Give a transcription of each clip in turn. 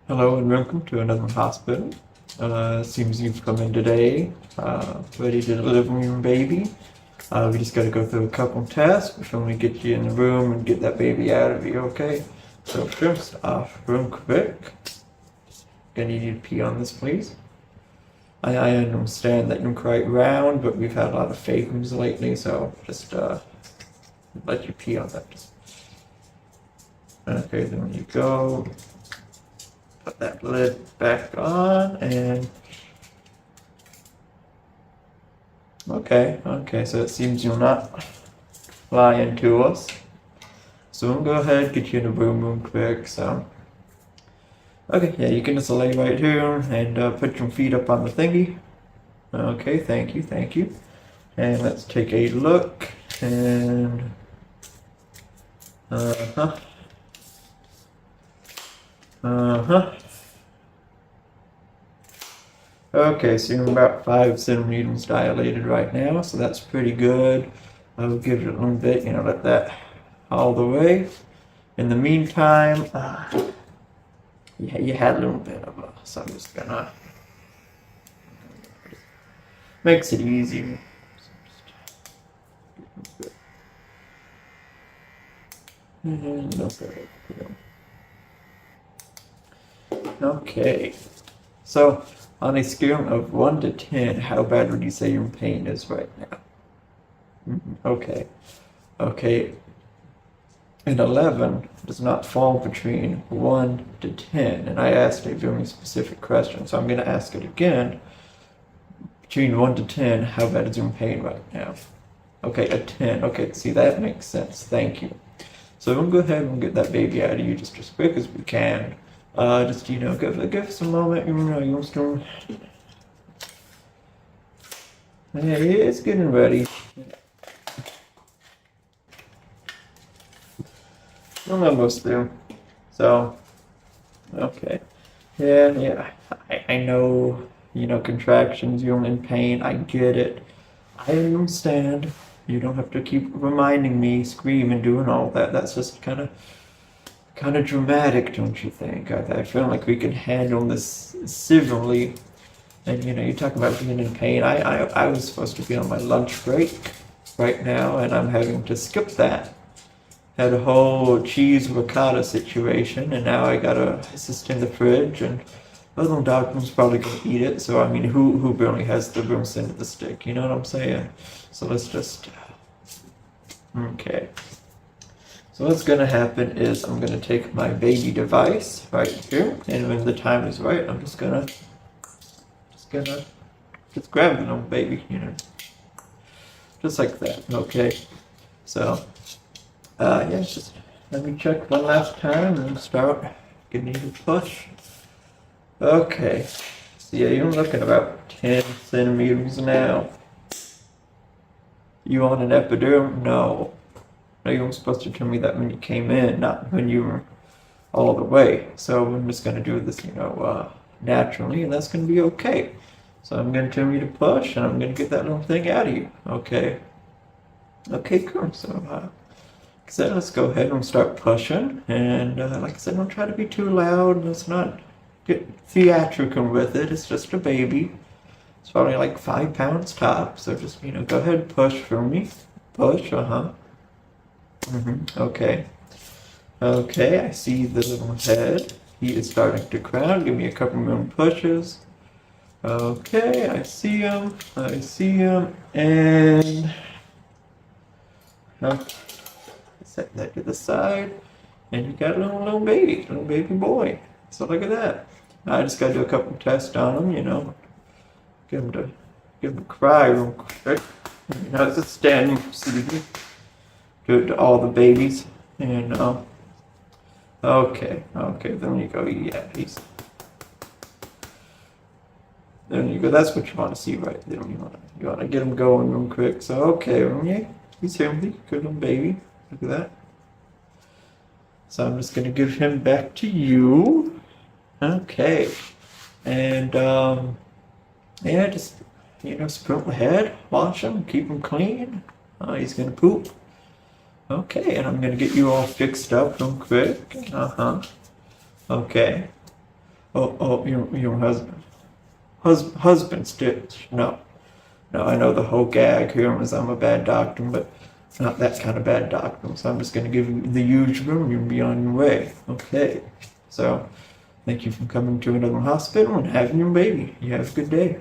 Hello and welcome to another hospital. Seems you've come in today, ready to deliver your baby. We just got to go through a couple tests before we get you in the room and get that baby out of you, okay? So first off, real quick, gonna need you to pee on this, please. I understand that you're quite round, but we've had a lot of fake ones lately, so just let you pee on that. Okay, there you go. Put that lid back on and okay, so it seems you're not lying to us. So we'll go ahead, get you in the room quick, so. Okay, yeah, you can just lay right here and put your feet up on the thingy. Okay, thank you. And let's take a look and, Okay, so you're about 5 centimeters dilated right now, so that's pretty good. I will give it a little bit, let that all the way. In the meantime, yeah, you had a little bit of a, so I'm just gonna, makes it easier. Okay, so on a scale of 1 to 10, how bad would you say your pain is right now? Okay. And 11 does not fall between 1 to 10, and I asked a very specific question, so I'm going to ask it again. Between 1 to 10, how bad is your pain right now? Okay, a 10. Okay, see, that makes sense. Thank you. So we'll go ahead and get that baby out of you just as quick as we can. Give us a moment. You'll still. Hey, it's getting ready. I'm almost through. So, okay. Yeah. I know, contractions, you're in pain. I get it. I understand. You don't have to keep reminding me, scream and doing all that. That's just kind of dramatic, don't you think? I feel like we can handle this civilly. And you talk about being in pain. I was supposed to be on my lunch break right now, and I'm having to skip that. Had a whole cheese ricotta situation, and now I gotta assist in the fridge, and little doctor's probably gonna eat it. So I mean, who really has the room end of the stick? You know what I'm saying? So let's just okay. So what's gonna happen is I'm gonna take my baby device right here, and when the time is right, I'm just gonna grab the little baby, just like that. Okay. So. Just let me check one last time and start getting you to push. Okay, so yeah, you're looking about 10 centimeters now. You want an epidural? No, you were supposed to tell me that when you came in, not when you were all the way. So I'm just gonna do this, naturally, and that's gonna be okay. So I'm gonna tell you to push, and I'm gonna get that little thing out of you. Okay, cool. So So let's go ahead and start pushing, and like I said, don't try to be too loud. Let's not get theatrical with it. It's just a baby. It's probably like 5 pounds top, so just go ahead and push for me. Push, Okay, I see the little head. He is starting to crown. Give me a couple more pushes. Okay, I see him, and set that to the side, and you got a little baby boy. So look at that. I just got to do a couple tests on him, give him a cry real quick. It's a standing procedure. Do it to all the babies, and okay, there you go. Yeah, there you go. That's what you want to see right there. You want to get him going real quick. So okay, yeah, he's here. Good little baby. Look at that. So I'm just gonna give him back to you. Okay. And just sprinkle the head, wash him, keep him clean. He's gonna poop. Okay, and I'm gonna get you all fixed up real quick. Okay. husband stitch. No, no, I know the whole gag here is I'm a bad doctor, but not that kind of bad doctor. So I'm just going to give you the usual and you'll be on your way. Okay. So thank you for coming to another hospital and having your baby. You have a good day.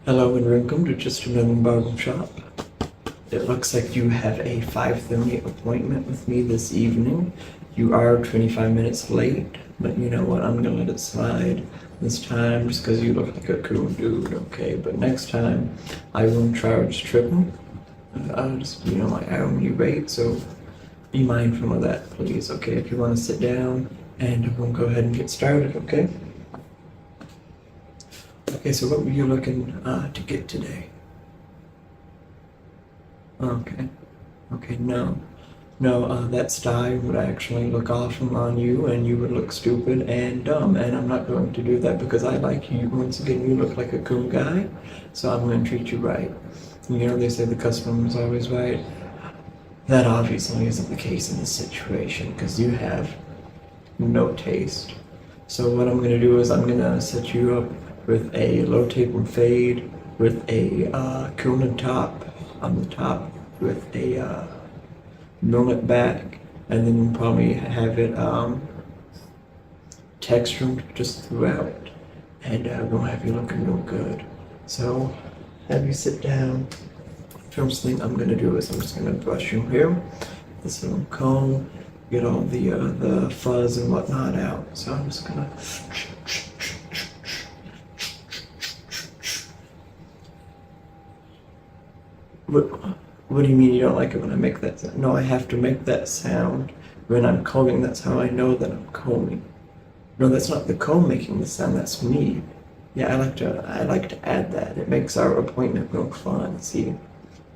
Hello and welcome to just another barber shop. It looks like you have a 5:30 appointment with me this evening. You are 25 minutes late, but you know what? I'm gonna let it slide this time just because you look like a cool dude, okay? But next time, I won't charge triple. I'll just, my hourly rate, so be mindful of that, please, okay? If you want to sit down, and we'll go ahead and get started, okay? Okay, so what were you looking to get today? Okay, no, that style would actually look awesome on you, and you would look stupid and dumb, and I'm not going to do that because I like you. Once again, you look like a cool guy, so I'm going to treat you right. They say the customer is always right. That obviously isn't the case in this situation because you have no taste. So what I'm going to do is I'm going to set you up with a low taper fade, with a cooling top on the top, with a mullet back, and then we'll probably have it textured just throughout, and we'll have you looking real good. So have you sit down. First thing I'm going to do is I'm just going to brush your hair with this little comb, get all the fuzz and whatnot out. So I'm just going to What do you mean you don't like it when I make that sound? No, I have to make that sound when I'm combing. That's how I know that I'm combing. No, that's not the comb making the sound, that's me. Yeah, I like to add that. It makes our appointment real fun, see?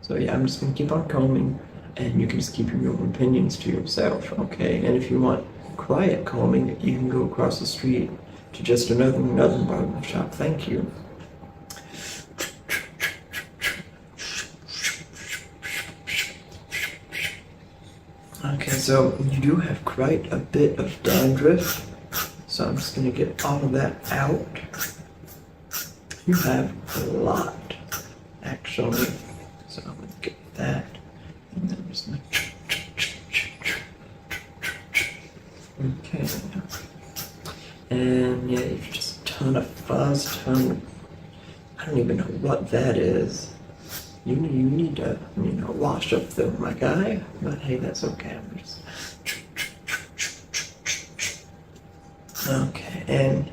So yeah, I'm just gonna keep on combing, and you can just keep your own opinions to yourself, okay? And if you want quiet combing, you can go across the street to just another barber shop. Thank you. Okay, so you do have quite a bit of dandruff, so I'm just going to get all of that out. You have a lot, actually, so I'm going to get that, and then I'm just going to... Okay, and yeah, you've just a ton of fuzz, I don't even know what that is. You need to, wash up though, my guy. But hey, that's okay. I'm just... Okay, and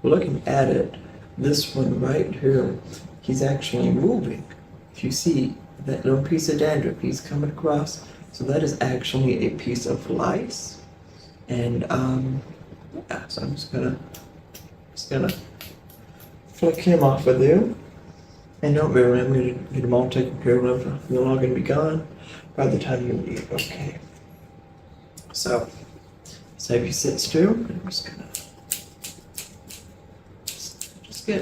looking at it, this one right here, he's actually moving. If you see that little piece of dandruff he's coming across, so that is actually a piece of lice. And yeah, so I'm just gonna flick him off of there. And don't worry, I'm going to get them all taken care of. They're all going to be gone by the time you leave, okay? So if you sit still, I'm just going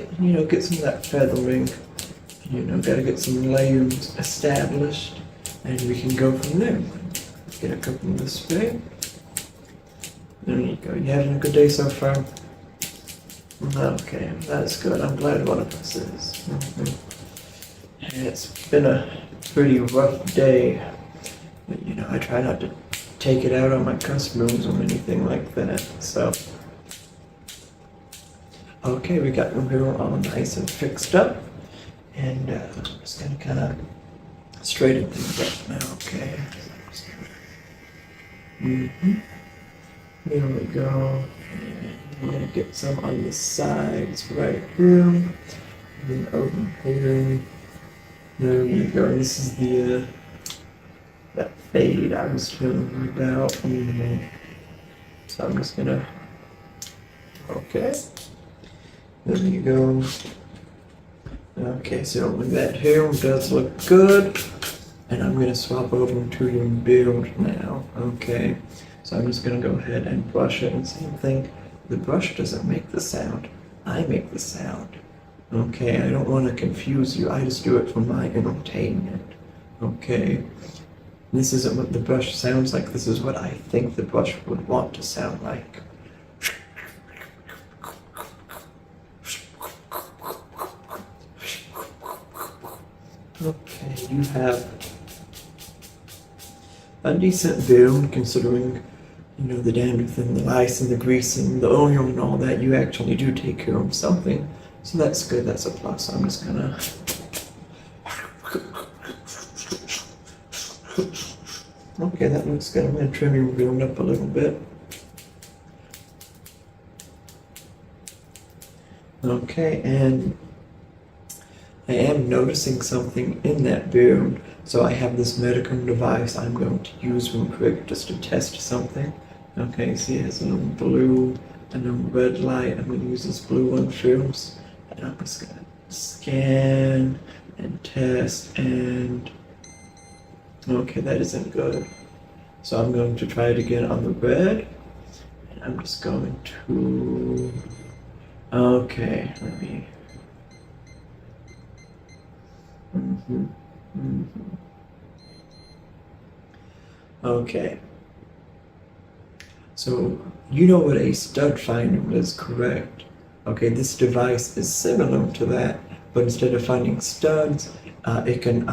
to get some of that feathering. Got to get some layers established, and we can go from there. Get a couple of this way. There you go. You having a good day so far? Okay, that's good. I'm glad one of us is. It's been a pretty rough day, but I try not to take it out on my customers or anything like that, so. Okay, we got them here all nice and fixed up, and I'm just gonna kind of straighten things up now, okay? Here we go. I'm gonna get some on the sides right here, and then over here. There we go. This is the that fade I was telling you about. So I'm just gonna. Okay. There you go. Okay, so that hair does look good, and I'm gonna swap over to your beard now. Okay. So I'm just gonna go ahead and brush it, and same thing. The brush doesn't make the sound. I make the sound. Okay, I don't want to confuse you. I just do it for my entertainment. Okay. This isn't what the brush sounds like, this is what I think the brush would want to sound like. Okay, you have a decent boom considering, you know, the dandruff and the lice and the grease and the oil and all that. You actually do take care of something. So that's good, that's a plus. I'm just gonna... Okay, that looks good. I'm gonna trim your boom up a little bit. Okay, and I am noticing something in that boom. So I have this Medicum device I'm going to use real quick just to test something. Okay, see it has a little blue and a red light. I'm going to use this blue one first. And I'm just going to scan and test and... Okay, that isn't good. So I'm going to try it again on the red. And I'm just going to... Okay, let me... Okay. So, you know what a stud finder is, correct? Okay, this device is similar to that, but instead of finding studs, it can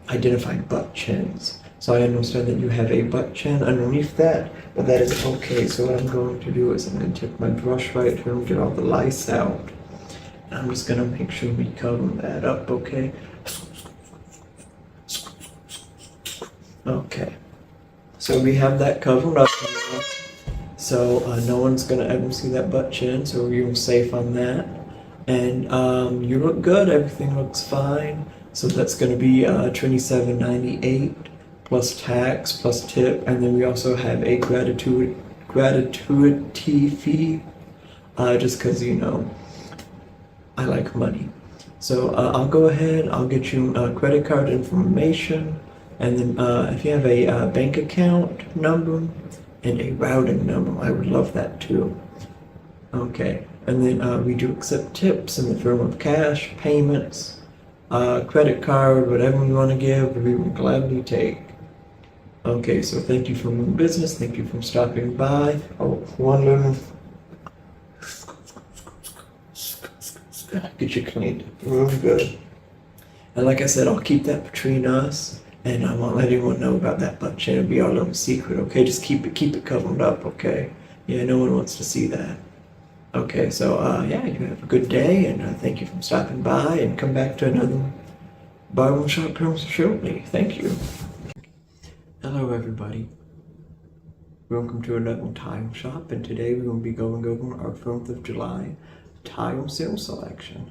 identify butt chins. So I understand that you have a butt chin underneath that, but that is okay. So what I'm going to do is I'm going to take my brush right here and get all the lice out. And I'm just going to make sure we cover that up, okay? Okay. So we have that covered up now. So no one's going to ever see that butt chin, so you're safe on that. And you look good, everything looks fine. So that's going to be $27.98 plus tax plus tip, and then we also have a gratuity fee, just because, you know, I like money. So I'll go ahead, I'll get you credit card information, and then if you have a bank account number and a routing number, I would love that too. Okay, and then we do accept tips in the form of cash, payments, credit card, whatever you want to give, we will gladly take. Okay, so thank you for your business, thank you for stopping by. Oh, one little... Get you cleaned up real good. And like I said, I'll keep that between us, and I won't let anyone know about that butt chin. It'll be our little secret, okay? Just keep it covered up, okay? Yeah, no one wants to see that. Okay, so yeah, you have a good day, and thank you for stopping by, and come back to another barbershop film shortly. Thank you. Hello, everybody. Welcome to another tile shop, and today we're going to be going over our 4th of July tile sale selection.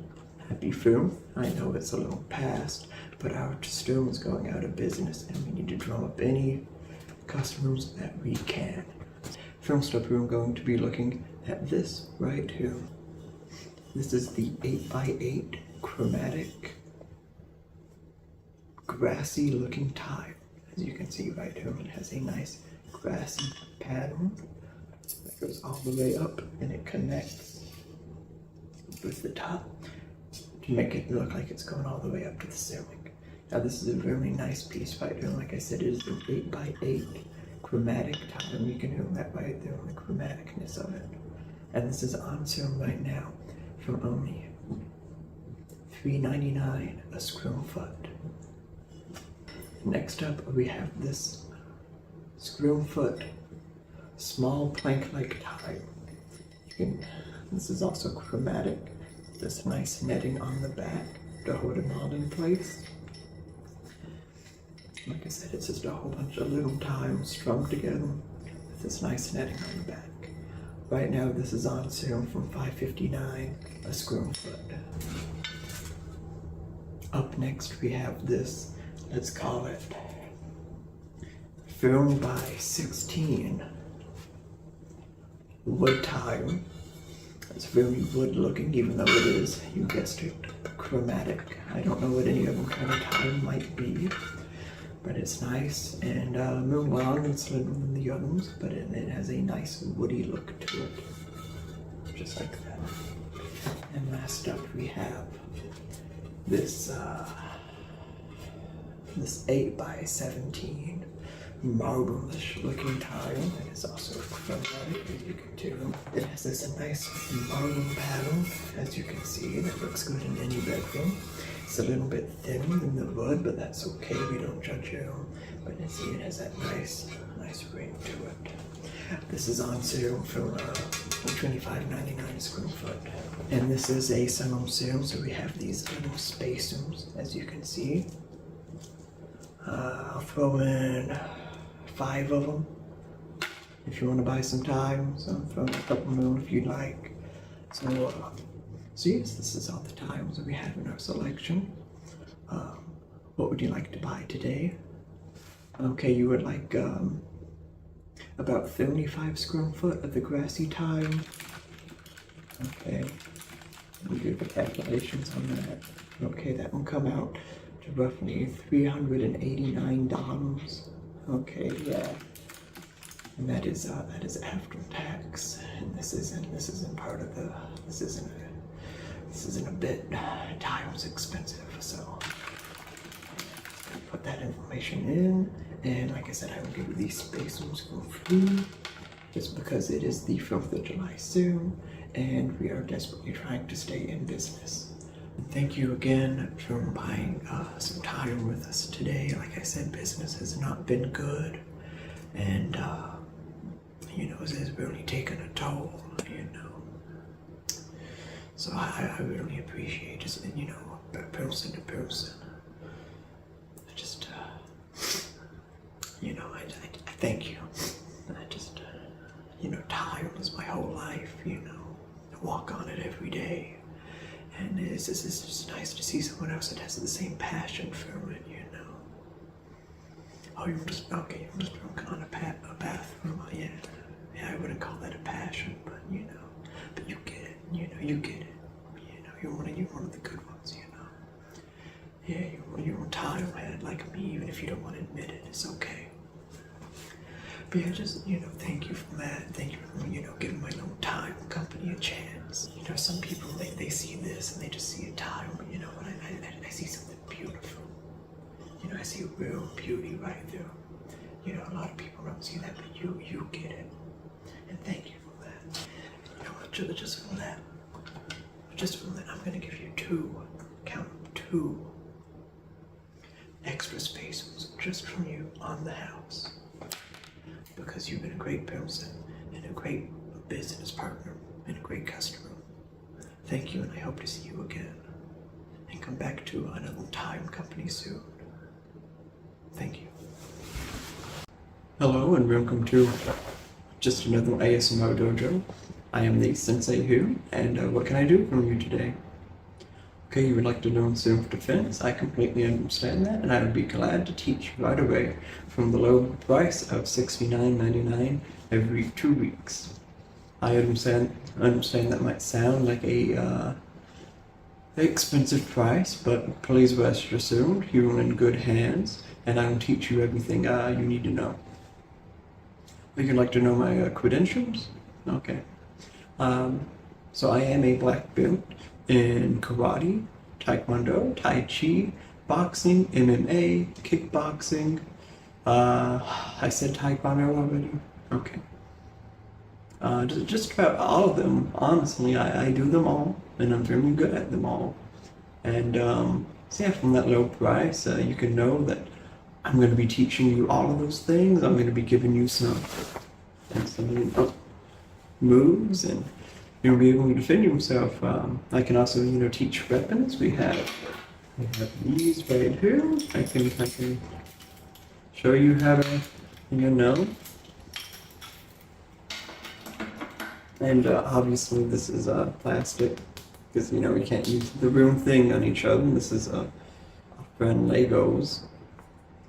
Happy 4th. I know it's a little past, but our store is going out of business, and we need to drum up any customers that we can. First up, we're going to be looking at this right here. This is the 8x8 chromatic grassy looking tile. As you can see right here, it has a nice grassy pattern that goes all the way up, and it connects with the top to make it look like it's going all the way up to the ceiling. Now this is a really nice piece right here. Like I said, it is an 8x8 chromatic tile, and you can hear that right there, the chromaticness of it. And this is on sale right now for only $3.99 a square foot. Next up, we have this square foot small plank-like tile. This is also chromatic. This nice netting on the back to hold it all in place. Like I said, it's just a whole bunch of little tiles strung together with this nice netting on the back. Right now, this is on sale from $5.59 a square foot. Up next, we have this, let's call it 4x16 wood tile. It's very wood looking, even though it is, you guessed it, chromatic. I don't know what any other kind of tile might be, but it's nice and more long and slimmer than the others, but it has a nice woody look to it, just like that. And last up, we have this this 8x17 marble-ish looking tile. It is also chromatic, as you can tell. It has this nice marble pattern, as you can see, that looks good in any bedroom. It's a little bit thinner than the wood, but that's okay. We don't judge you. But you see, it has that nice ring to it. This is on sale for $25.99 a square foot. And this is a summer sale, so we have these little spacers, as you can see. I'll throw in 5 of them if you want to buy some tiles. I'll throw in a couple more if you'd like. So yes, this is all the tiles that we have in our selection. What would you like to buy today? Okay, you would like about 75 square foot of the grassy tile. Okay, let me do the calculations on that. Okay, that will come out to roughly $389. Okay, yeah, and that is after tax. And this isn't part of the. This isn't a bit. Tile's expensive, so put that information in. And like I said, I will give you these spacers for free, just because it is the 4th of July soon, and we are desperately trying to stay in business. And thank you again for buying some tile with us today. Like I said, business has not been good, and it's really taken a toll, So I really appreciate just, person to person. I thank you. Tile is my whole life, I walk on it every day. And it's just nice to see someone else that has the same passion for it, Oh, you're just working on a bathroom. Yeah, I wouldn't call that a passion, but but you get it, you get it. You're one of the good ones, Yeah, you're a tile head like me, even if you don't want to admit it, it's okay. But yeah, just, thank you for that. Thank you for, giving my little tile company a chance. Some people, they see this and they just see a tile, but what I see something beautiful. I see a real beauty right there. A lot of people don't see that, but you get it. And thank you for that. Just for that, I'm gonna give you 2 extra spaces just from you on the house. Because you've been a great person and a great business partner and a great customer. Thank you, and I hope to see you again. And come back to another time company soon. Thank you. Hello, and welcome to just another ASMR dojo. I am the Sensei Who, and what can I do for you today? Okay, you would like to learn self-defense. I completely understand that, and I would be glad to teach you right away from the low price of $69.99 every 2 weeks. I understand that might sound like a expensive price, but please rest assured you are in good hands, and I will teach you everything you need to know. Would you like to know my credentials? Okay. So I am a black belt in karate, taekwondo, tai chi, boxing, MMA, kickboxing. I said taekwondo already? Okay. Just about all of them, honestly. I do them all, and I'm very good at them all. And so yeah, from that low price, you can know that I'm going to be teaching you all of those things. I'm going to be giving you some moves, and you'll be able to defend yourself. I can also, teach weapons. We have these right here. I can show you how to, And obviously this is plastic, because we can't use the real thing on each other. This is brand Legos,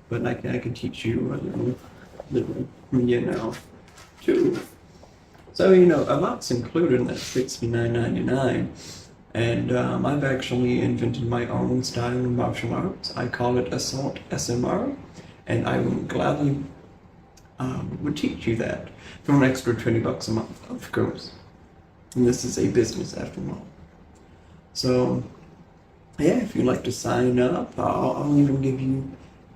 but I can teach you a little, too. So, a lot's included in that $69.99, and I've actually invented my own style of martial arts. I call it Assault SMR, and I will gladly would teach you that for an extra $20 a month, of course. And this is a business after all. So, yeah, if you'd like to sign up, I'll even give you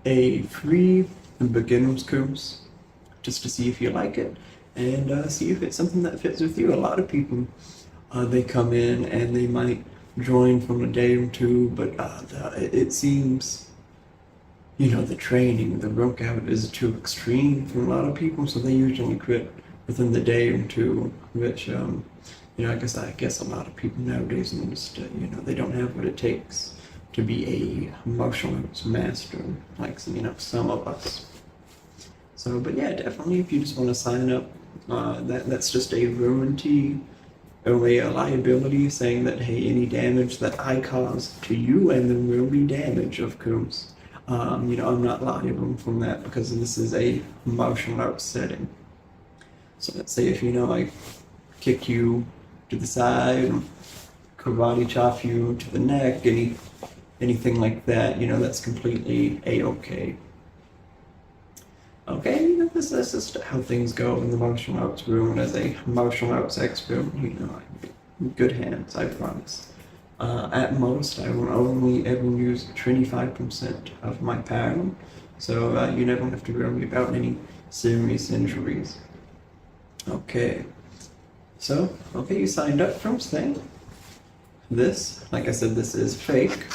a free beginner's course, just to see if you like it and see if it's something that fits with you. A lot of people, they come in and they might join from a day or two, but it seems, you know, the training, the workout is too extreme for a lot of people, so they usually quit within the day or two, which, you know, I guess a lot of people nowadays just, you know, they don't have what it takes to be a martial arts master, like, you know, some of us. So, but yeah, definitely, if you just want to sign up, that's just a warranty or a liability saying that, hey, any damage that I cause to you, and there will be damage, of course. You know, I'm not liable from that because this is a martial arts setting. So let's say if, you know, I kick you to the side, karate chop you to the neck, anything like that, you know, that's completely a-okay. Okay, you know, this is just how things go in the martial arts room, and as a martial arts expert, you know, I'm in good hands, I promise. At most, I will only ever use 25% of my power, so you never have to worry about any serious injuries. Okay, so, okay, you signed up first thing. This, like I said, this is fake,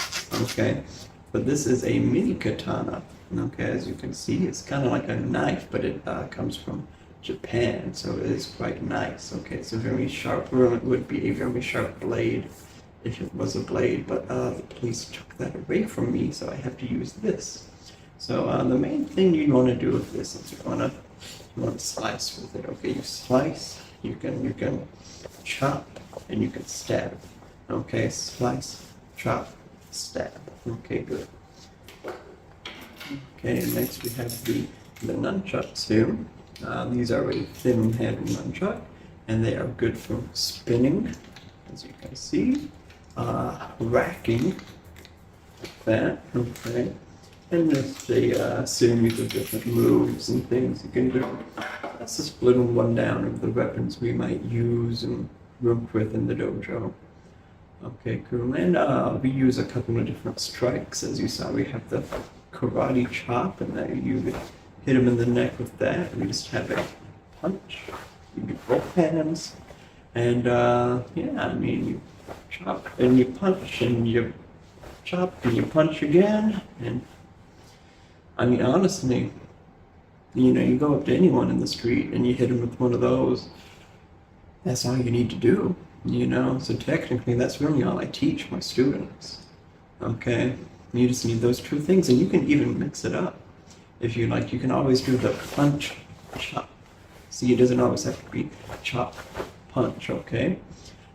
okay, but this is a mini katana. Okay, as you can see, it's kind of like a knife, but it comes from Japan, so it is quite nice. Okay, it's a very sharp, well, it would be a very sharp blade if it was a blade, but the police took that away from me, so I have to use this. So the main thing you want to do with this is you want to slice with it. Okay, you slice, you can chop, and you can stab. Okay, slice, chop, stab. Okay, good. Okay, and next we have the nunchucks here. These are a thin-handled nunchuck, and they are good for spinning, as you can see, racking, like that, okay, and there's a series of different moves and things you can do. That's just a little rundown of the weapons we might use and work with in the dojo. Okay, cool, and we use a couple of different strikes. As you saw, we have the karate chop, and then you hit him in the neck with that. We just have a punch. You do both hands, and yeah, I mean, you chop and you punch and you chop and you punch again, and I mean, honestly, you know, you go up to anyone in the street and you hit them with one of those. That's all you need to do, you know. So technically, that's really all I teach my students. Okay. You just need those two things, and you can even mix it up. If you like, you can always do the punch, chop. See, it doesn't always have to be chop, punch, okay?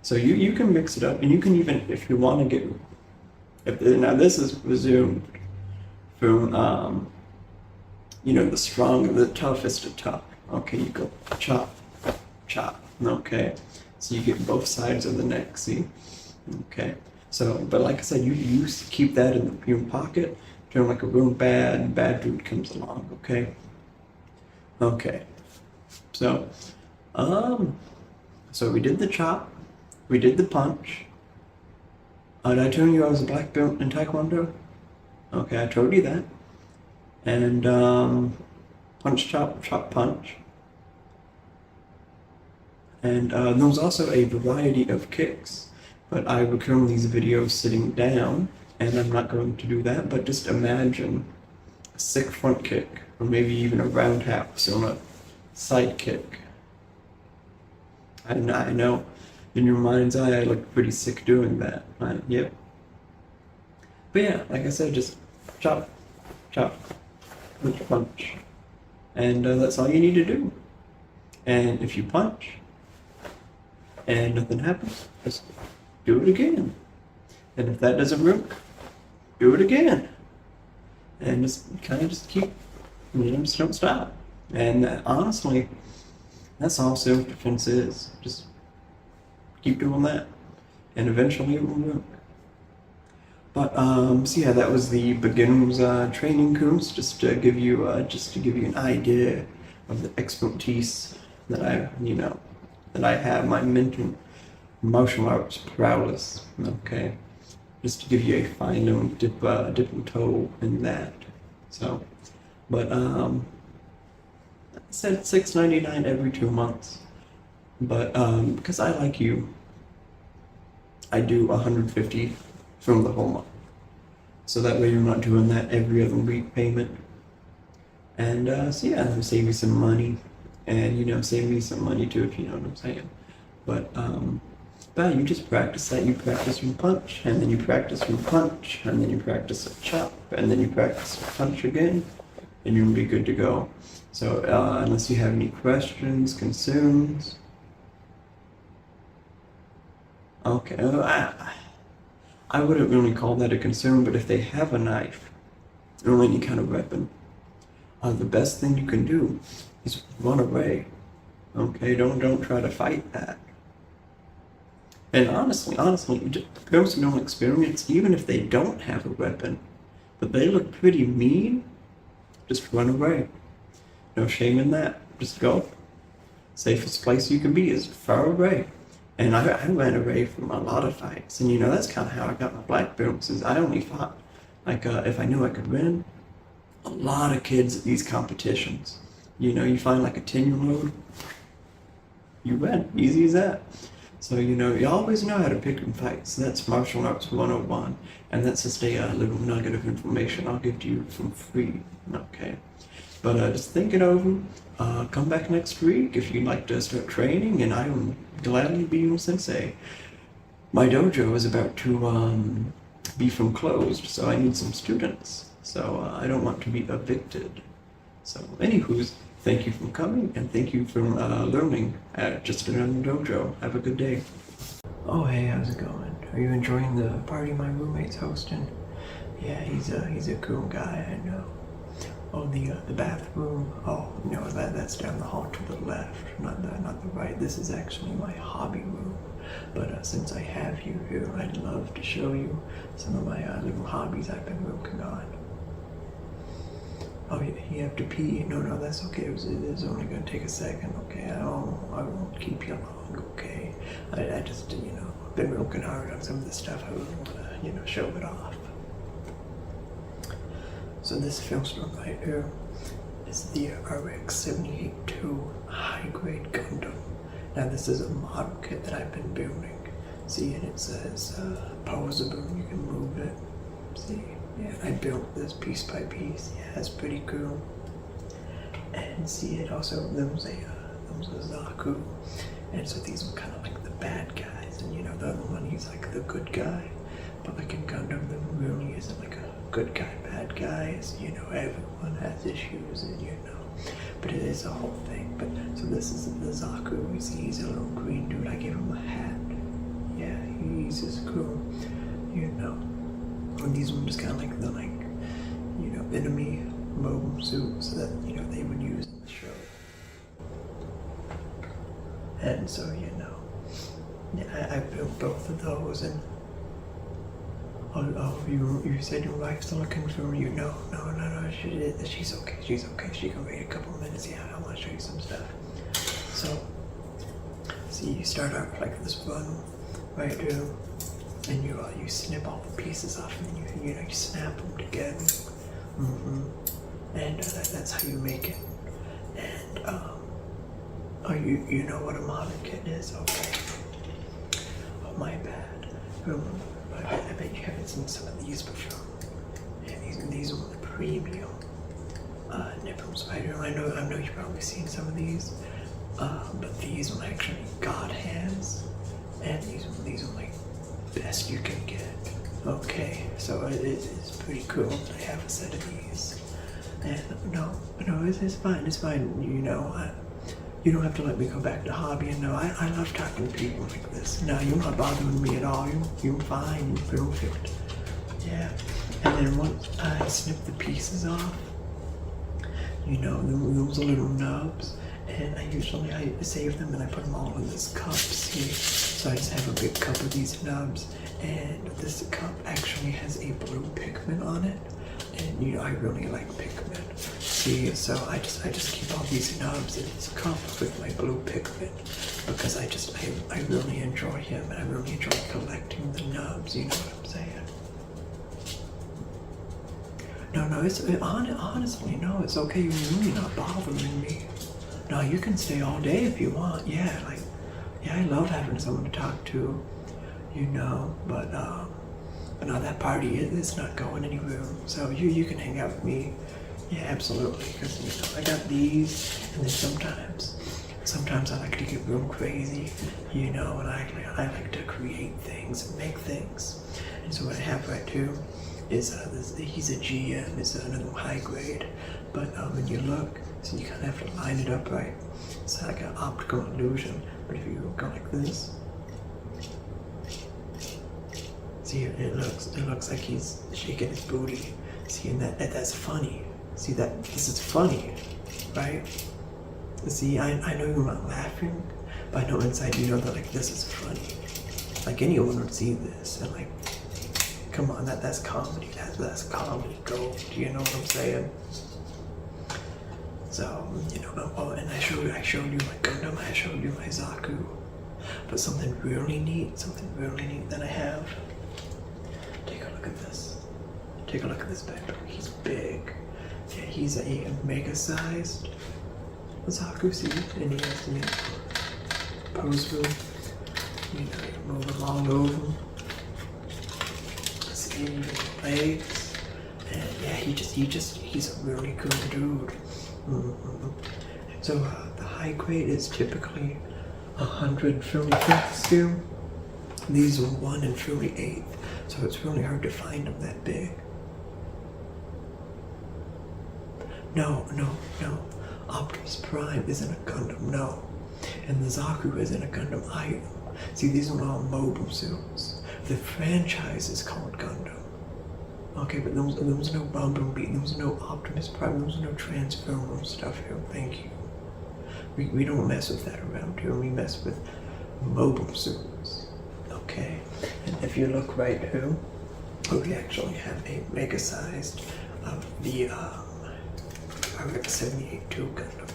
So you can mix it up, and you can even, if you want to get, now this is resumed from, you know, the strong, the toughest of tough. Okay, you go chop, chop, okay? So you get both sides of the neck, see? Okay. So, but like I said, you keep that in your pocket during like a real bad dude comes along, okay? Okay. So, so we did the chop, we did the punch. Did I tell you I was a black belt in Taekwondo? Okay, I told you that. And, punch, chop, chop, punch. And there was also a variety of kicks. But I record these videos sitting down, and I'm not going to do that, but just imagine a sick front kick, or maybe even a roundhouse on a side kick. I know, in your mind's eye, I look pretty sick doing that. Yep. But yeah, like I said, just chop, chop, punch, punch. And that's all you need to do. And if you punch, and nothing happens, just do it again. And if that doesn't work, do it again. And just kind of just keep, you know, just don't stop. And honestly, that's all self-defense is. Just keep doing that. And eventually it will work. But so yeah, that was the beginner's training course, just to give you an idea of the expertise that I have, my mental martial arts prowess. Okay, just to give you a final dip toe in that. So But I said $6.99 every 2 months. But because I like you, I do 150 from the whole month. So that way you're not doing that every other week payment. And so yeah, it'll save you some money. And save me some money too, if you know what I'm saying. But you just practice that. You practice from punch, and then you practice from punch, and then you practice a chop, and then you practice a punch again, and you'll be good to go. So unless you have any questions, concerns. Okay, I wouldn't really call that a concern, but if they have a knife or any kind of weapon, the best thing you can do is run away. Okay, don't try to fight that. And honestly, those who don't experience, even if they don't have a weapon, but they look pretty mean, just run away. No shame in that. Just go. Safest place you can be is far away. And I ran away from a lot of fights. And that's kind of how I got my black belts, is I only fought, like, if I knew I could win. A lot of kids at these competitions. You find like a 10-year-old, you win. Easy as that. So, you always know how to pick and fight. So that's martial arts 101. And that's just a little nugget of information I'll give to you for free. Okay. But just think it over. Come back next week if you'd like to start training, and I will gladly be your sensei. My dojo is about to be closed, so I need some students. So I don't want to be evicted. So anywho's, thank you for coming, and thank you for learning at Just Another Dojo. Have a good day. Oh hey, how's it going? Are you enjoying the party my roommate's hosting? Yeah, he's a cool guy, I know. Oh, the bathroom. Oh no, that's down the hall to the left, not the right. This is actually my hobby room. But since I have you here, I'd love to show you some of my little hobbies I've been working on. Oh, you have to pee? No, that's okay. It's only gonna take a second. Okay, I won't keep you long. Okay, I just been working hard on some of the stuff. I really wanna show it off. So this film strip right here is the RX-78-2 high-grade Gundam. Now this is a model kit that I've been building. See, and it says posable, you can move it. See, yeah, I built this piece by piece. Yeah, it's pretty cool. And see, it also, there was a Zaku. And so these are kind of like the bad guys. And the other one, he's like the good guy. But like in Gundam, there really isn't like a good guy, bad guys. Everyone has issues, and but it is a whole thing. But so this is the Zaku. You see, he's a little green dude. I gave him a hat. Yeah, he's just cool. And these ones kind of like the enemy mobile suits that they would use in the show. And so yeah, I built both of those. And oh, you said your wife's looking for you? No, she's okay. She can wait a couple of minutes. Yeah, I want to show you some stuff. So, see, you start out like this one right here, and you snip all the pieces off, and then you snap them together. And that's how you make it. And oh, you know what a modern kit is? Okay. Oh, my bad. I bet you haven't seen some of these before. Yeah, these are the premium nipples right here. I know you've probably seen some of these, but these one actually God has, and these are like best you can get. Okay, so it's pretty cool that I have a set of these. And no, it's fine. You don't have to let me go back to hobby. And no, I love talking to people like this. No, you're not bothering me at all. You're fine. You're perfect. Yeah. And then once I snip the pieces off, those little nubs, and I save them and I put them all in this cup. See, so I just have a big cup of these nubs, and this cup actually has a blue pigment on it. And I really like pigment. See, so I just keep all these nubs in this cup with my blue pigment because I really enjoy him, and I really enjoy collecting the nubs. You know what I'm saying? No, honestly, no, it's okay. You're really not bothering me. No, you can stay all day if you want. Yeah, like, yeah, I love having someone to talk to, you know, but no, that party is not going anywhere. So you can hang out with me. Yeah, absolutely, because, you know, I got these, and then sometimes I like to get real crazy, you know, and I like to create things and make things. And so what I have right too is he's a GM, it's another high grade, but when you look, so you kind of have to line it up right. It's like an optical illusion, but if you go like this, see, it looks like he's shaking his booty. See, and that's funny. See, this is funny, right? See, I know you're not laughing, but I know inside you know that, like, this is funny. Like, anyone would see this and, like, come on, that's comedy. That's comedy gold. You know what I'm saying? So, you know, oh, and I showed you my Gundam. I showed you my Zaku. But something really neat that I have. Take a look at this. Take a look at this back. He's big. Yeah, he's a mega-sized Zaku, see? And he has the pose move. You know, you move him all over. See, legs. And yeah, he's a really good dude. So the high grade is typically 135th skill. These are 1 and 38th, so it's really hard to find them that big. No. Optimus Prime isn't a Gundam, no. And the Zaku isn't a Gundam either. See, these are all mobile suits. The franchise is called Gundam. Okay, but there was no Bumblebee, there was no Optimus Prime, there was no Transformer stuff here, thank you. We don't mess with that around here, we mess with mobile suits. Okay, and if you look right here, we actually have a mega-sized of the 78-2 Gundam.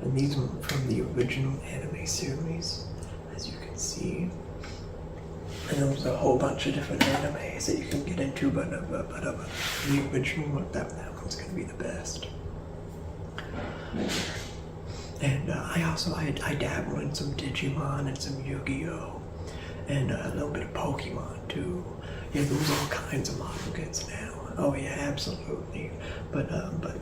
And these are from the original anime series, as you can see. And there's a whole bunch of different animes that you can get into, but the original one, that one's gonna be the best. And I dabble in some Digimon and some Yu-Gi-Oh! And a little bit of Pokemon too. Yeah, there's all kinds of model kits now. Oh yeah, absolutely. But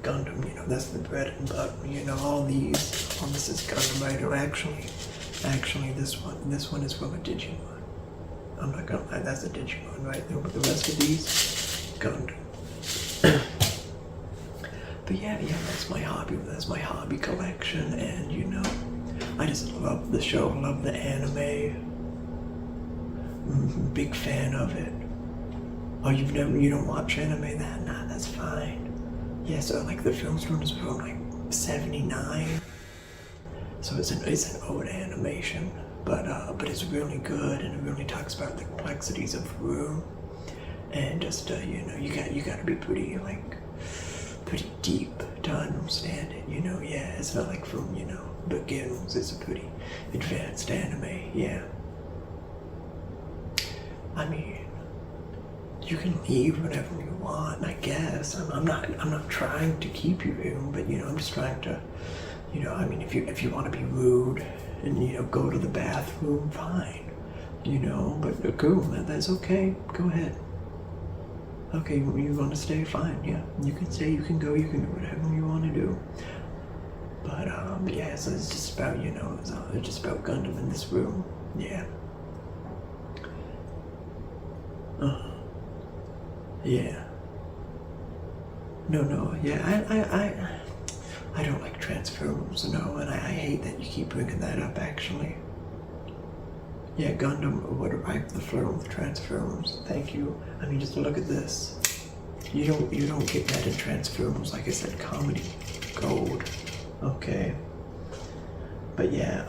Gundam, you know, that's the bread and butter. You know, all this is Gundam right now. Actually, this one is from a Digimon. I'm not gonna lie, that's a Digimon right there. But the rest of these, Gundam. But yeah, that's my hobby. That's my hobby collection, and you know, I just love the show, love the anime. Big fan of it. Oh, you don't watch anime? Nah, that's fine. Yeah, so like the film's from like 79. So it's an old animation, but it's really good, and it really talks about the complexities of room, and just you know, you gotta be pretty deep to understand it. You know, yeah, it's not like from, you know, beginners. It's a pretty advanced anime. Yeah. I mean, you can leave whenever you want, I guess. I'm not trying to keep you here, but you know, I'm just trying to, you know, I mean, if you want to be rude and, you know, go to the bathroom, fine, you know, but cool, that's okay. Go ahead. Okay, you want to stay? Fine, yeah. You can stay, you can go, you can do whatever you want to do. But yeah, so it's just about, you know, it's just about Gundam in this room. Yeah. Yeah. No, yeah, I don't like Transformers, no, and I hate that you keep bringing that up, actually. Yeah, Gundam would arrive the floor with Transformers. Thank you. I mean, just look at this. You don't get that in Transformers. Like I said, comedy gold. Okay. But yeah,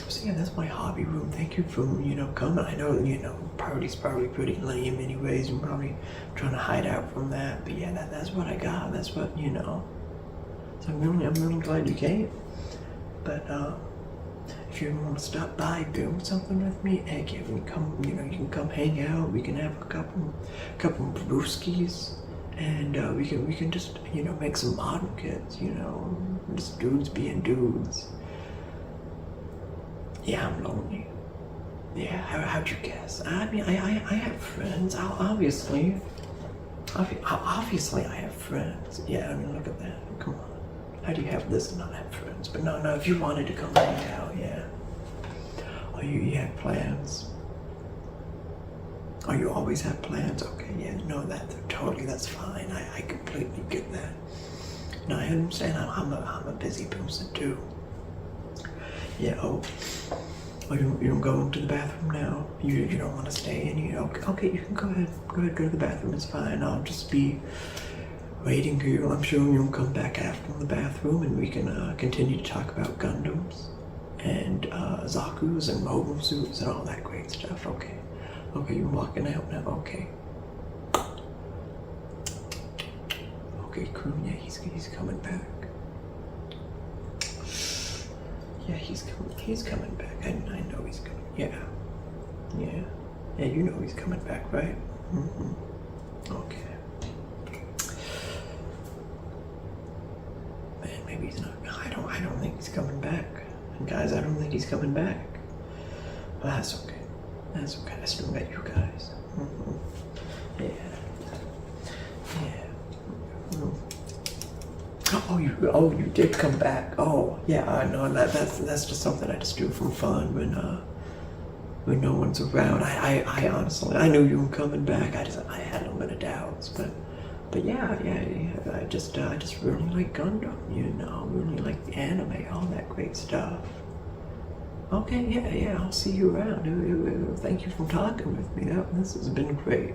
so yeah, that's my hobby room. Thank you for, you know, coming. I know, you know, party's probably pretty lame anyways. You're probably trying to hide out from that. But yeah, that's what I got. That's what, you know. So I'm really glad you came. But if you want to stop by, do something with me, heck, you can come, you know, you can come hang out. We can have a couple brewskis, and we can just make some model kits, just dudes being dudes. Yeah, I'm lonely. Yeah, how'd you guess? I mean, I have friends. Obviously, obviously I have friends. Yeah, I mean, look at that. Come on. How do you have this and not have friends? But no, if you wanted to come hang out, yeah. Oh, you had plans? Oh, you always have plans? Okay, yeah, no, that's fine. I completely get that. No, I understand. I'm a busy person too. Yeah. Oh, you don't go into the bathroom now. You don't want to stay in. Okay, you can go ahead. Go to the bathroom. It's fine. I'll just be waiting for you. I'm sure you'll come back after the bathroom, and we can continue to talk about Gundams and Zaku's and mobile suits and all that great stuff. Okay, you're walking out now. Okay, Kroon, yeah, he's coming back. Yeah, he's coming back. I know he's coming. Yeah, you know he's coming back, right? Okay. Man, maybe he's not. I don't think he's coming back. And guys, I don't think he's coming back. But that's okay. I still got you guys. Yeah. Oh, you did come back. Oh, yeah, I know. That's just something I just do for fun when no one's around. I honestly, I knew you were coming back. I had a little bit of doubts, but yeah. I just really like Gundam, really like anime, all that great stuff. Okay, yeah, I'll see you around. Thank you for talking with me. This has been great.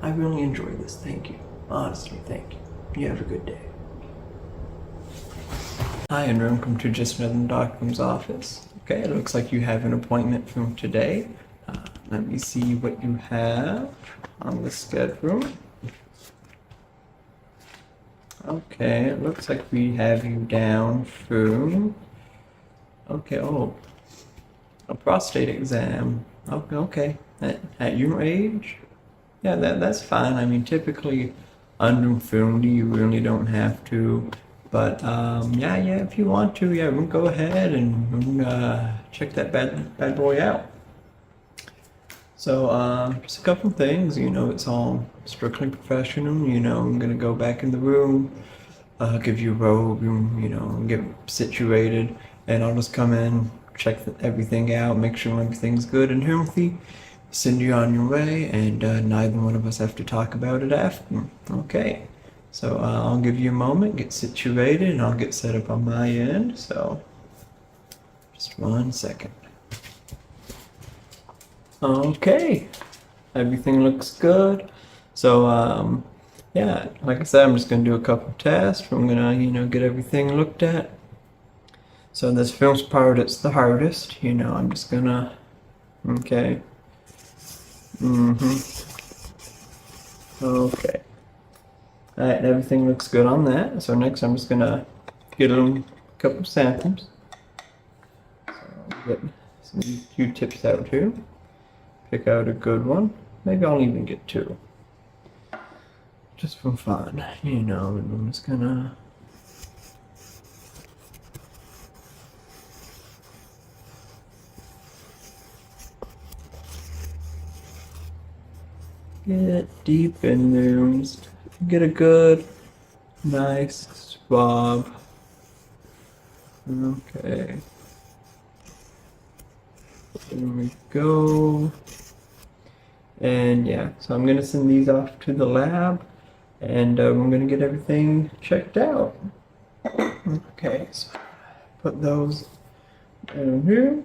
I really enjoyed this. Thank you. Honestly, thank you. You have a good day. Hi, and welcome to Just Another Doctor's office. Okay, it looks like you have an appointment for today. Let me see what you have on the schedule. Okay, it looks like we have you down for... Okay, a prostate exam. Okay. At your age? Yeah, that's fine. I mean, typically under 50, you really don't have to. But yeah, if you want to, yeah, we'll go ahead and check that bad boy out. So just a couple things, it's all strictly professional. I'm gonna go back in the room, give you a robe, get situated, and I'll just come in, check everything out, make sure everything's good and healthy, send you on your way, and neither one of us have to talk about it after. Okay. So I'll give you a moment, get situated, and I'll get set up on my end. So just 1 second. Okay, everything looks good. So yeah, like I said, I'm just gonna do a couple of tests. I'm gonna get everything looked at. So this first part, it's the hardest. I'm just gonna. Okay. Okay. Alright, everything looks good on that. So next I'm just gonna get a couple of samples. So I'll get some Q-tips out here. Pick out a good one. Maybe I'll even get 2. Just for fun, and I'm just gonna... Get deep in there. Just get a good, nice swab. Okay. There we go. And yeah, so I'm gonna send these off to the lab, and we're gonna get everything checked out. Okay, so put those down here,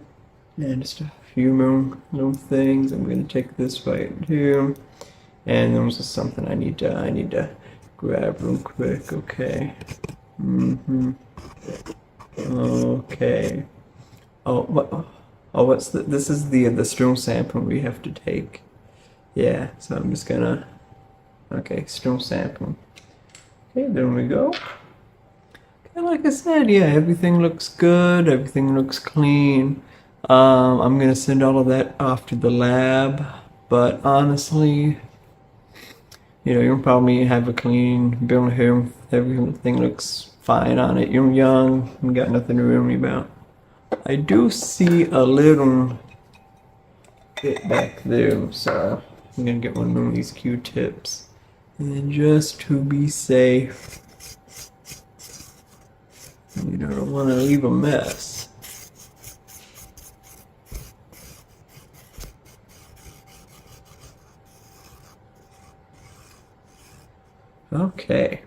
and just a few more little things. I'm gonna take this right here. And there was just something I need to grab real quick. Okay. Okay. What's this is the stool sample we have to take. Yeah, so I'm just gonna... Okay, stool sample. Okay, there we go. Okay, like I said, yeah, everything looks good, everything looks clean. I'm gonna send all of that off to the lab, but honestly... you'll probably have a clean bill here. Everything looks fine on it. You're young, you got nothing to worry about. I do see a little bit back there, so I'm gonna get one of these Q-tips. And then just to be safe, you don't want to leave a mess. Okay.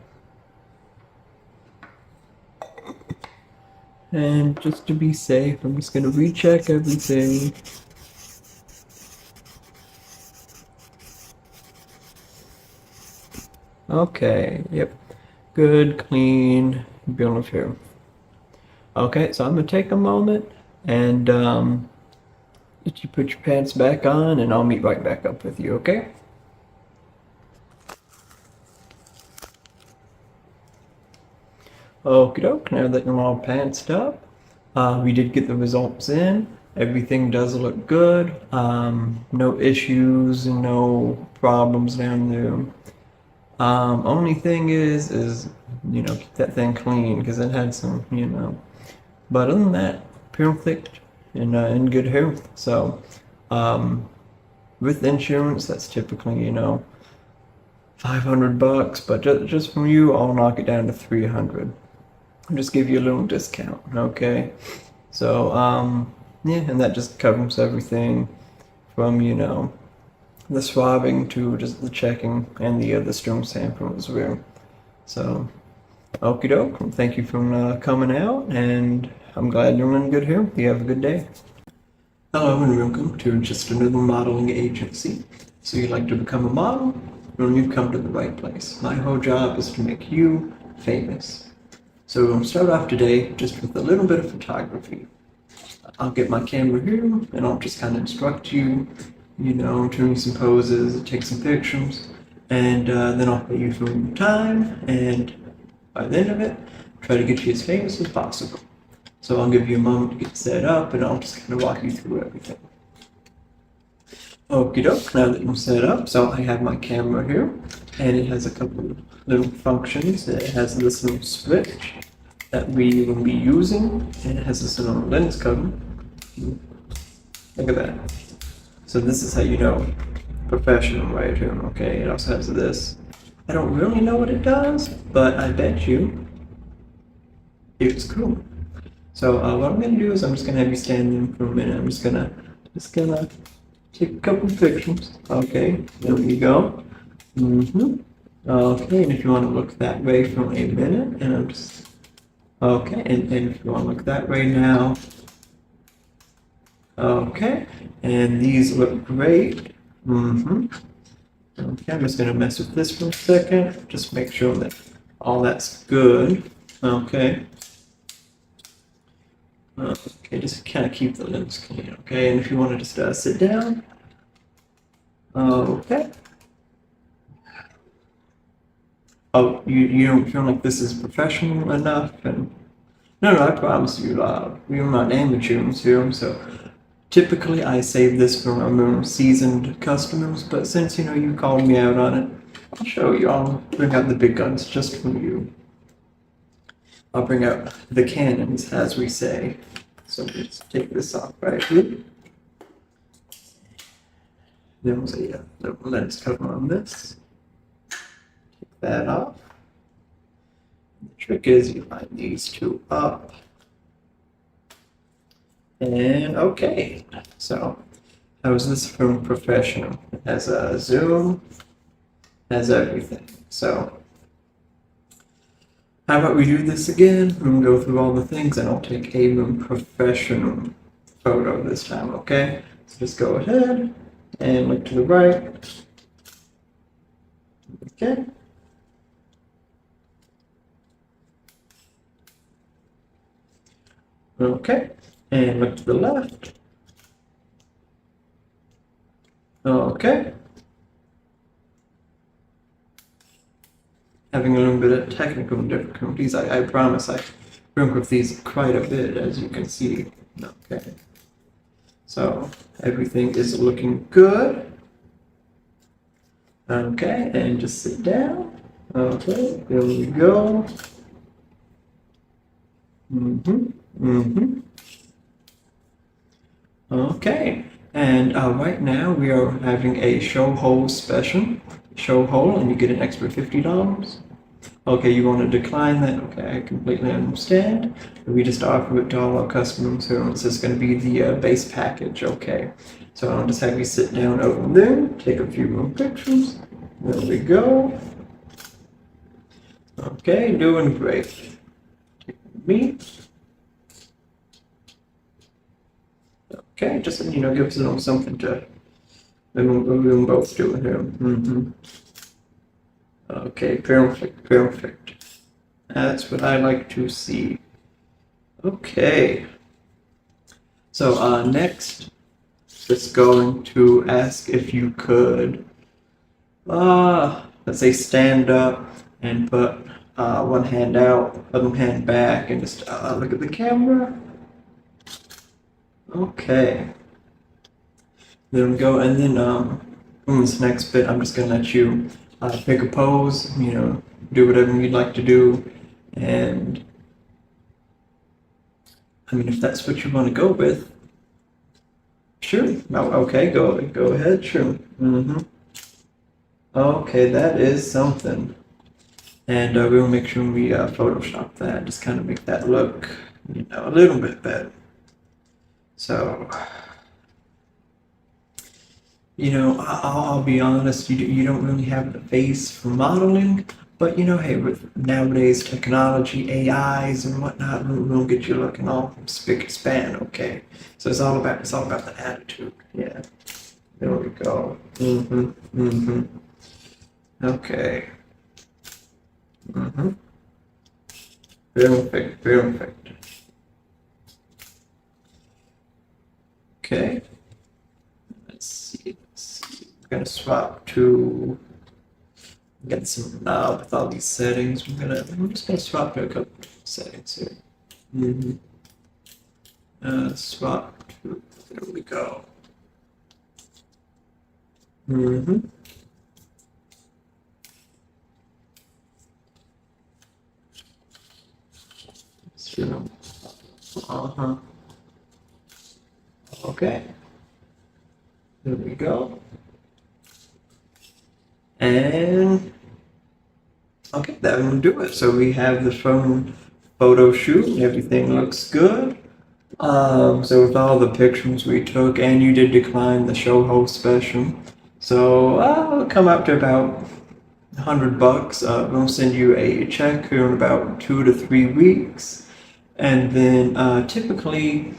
And just to be safe, I'm just going to recheck everything. Okay, yep. Good, clean bill of fare. Okay, so I'm going to take a moment and let you put your pants back on, and I'll meet right back up with you, okay? Okie doke, now that you're all pantsed up, we did get the results in. Everything does look good. No issues, no problems down there. Only thing is, keep that thing clean because it had some, But other than that, perfect and in good health. So, with insurance, that's typically, $500, but just from you, I'll knock it down to 300. I'll just give you a little discount, okay? So, yeah, and that just covers everything from, the swabbing to just the checking and the storm sample as well. So, okie doke. Thank you for coming out, and I'm glad you're in good health. You have a good day. Hello, and welcome to just another modeling agency. So you'd like to become a model? Well, you've come to the right place. My whole job is to make you famous. So we'll start off today just with a little bit of photography. I'll get my camera here, and I'll just kind of instruct you, turn some poses, take some pictures, and then I'll pay you for your time, and by the end of it, try to get you as famous as possible. So I'll give you a moment to get set up, and I'll just kind of walk you through everything. Okie doke, now that I'm set up, so I have my camera here, and it has a couple of little functions. It has this little switch that we will be using, and it has this little lens cover. Look at that. So this is how you know professional right here, okay? It also has this. I don't really know what it does, but I bet you it's cool. So what I'm gonna do is I'm just gonna have you stand in for a minute. I'm just gonna take a couple of pictures. Okay, there we go. Okay, and if you want to look that way for a minute, and I'm just okay, and if you want to look that way now. Okay, and these look great. Okay, I'm just gonna mess with this for a second. Just make sure that all that's good. Okay. Okay, just kind of keep the limbs clean, okay? And if you want to just sit down, okay. Oh, you don't feel like this is professional enough? And no, I promise you, we're not amateurs here, so typically I save this for our more seasoned customers, but since, you called me out on it, I'll show you. I'll bring out the big guns just for you. I'll bring out the cannons, as we say. So let's take this off right here. There was a little lens cover on this. Take that off. The trick is you line these two up. And okay, so how is this film professional? It has a zoom, has everything. So how about we do this again? We'll go through all the things, and I'll take a professional photo this time, okay? So just go ahead and look to the right. Okay. Okay, and look to the left. Okay. Having a little bit of technical difficulties. I promise I work with these quite a bit, as you can see. Okay. So everything is looking good. Okay, and just sit down. Okay, there we go. Okay, and right now we are having a show hole special. Show hole, and you get an extra $50. Okay, you want to decline that? Okay, I completely understand. We just offer it to all our customers, so it's just going to be the base package. Okay, so I'll just have you sit down over there, take a few more pictures. There we go. Okay, doing great. Me. Okay, just give us something to. We'll both do it here. Okay, perfect, perfect. That's what I like to see. Okay. So next, just going to ask if you could, let's say stand up and put one hand out, other hand back, and just look at the camera. Okay. There we go, and then in this next bit, I'm just gonna let you pick a pose, do whatever you'd like to do, and I mean, if that's what you want to go with, sure. Okay, go ahead, sure. Okay, that is something, and we'll make sure we Photoshop that, just kind of make that look, a little bit better. So. I'll be honest, you don't really have the face for modeling, but hey, with nowadays technology, AIs and whatnot, we'll get you looking all spick and span, okay? So it's all about the attitude, yeah. There we go. Okay. Perfect, perfect. Okay. Let's see. We're gonna swap to get some with all these settings. I'm just gonna swap to a couple settings here. Swap to, there we go. Sure. Okay. There we go. And okay, that will do it. So we have the phone photo shoot. Everything looks good. So with all the pictures we took, and you did decline the show host special, so it'll come out to about $100. We'll send you a check here in about 2 to 3 weeks, and then typically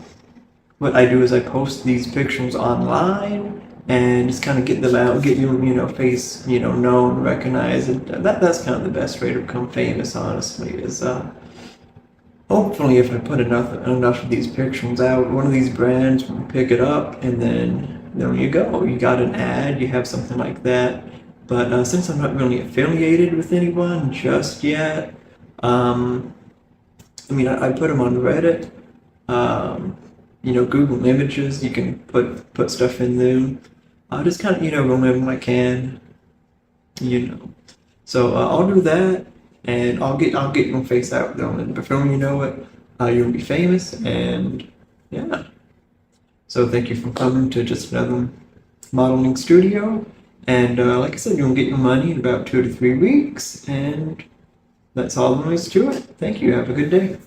what I do is I post these pictures online and just kind of get them out, get your face known, recognized, and that's kind of the best way to become famous. Honestly, is hopefully if I put enough of these pictures out, one of these brands will pick it up, and then there you go. You got an ad, you have something like that. But since I'm not really affiliated with anyone just yet, I mean I put them on Reddit. Google Images, you can put stuff in there. I'll just kind of, whenever I can, So I'll do that, and I'll get my face out there, and before you know it, you'll be famous, and yeah. So thank you for coming to just another modeling studio, and like I said, you'll get your money in about 2 to 3 weeks, and that's all there is to it. Thank you. Have a good day.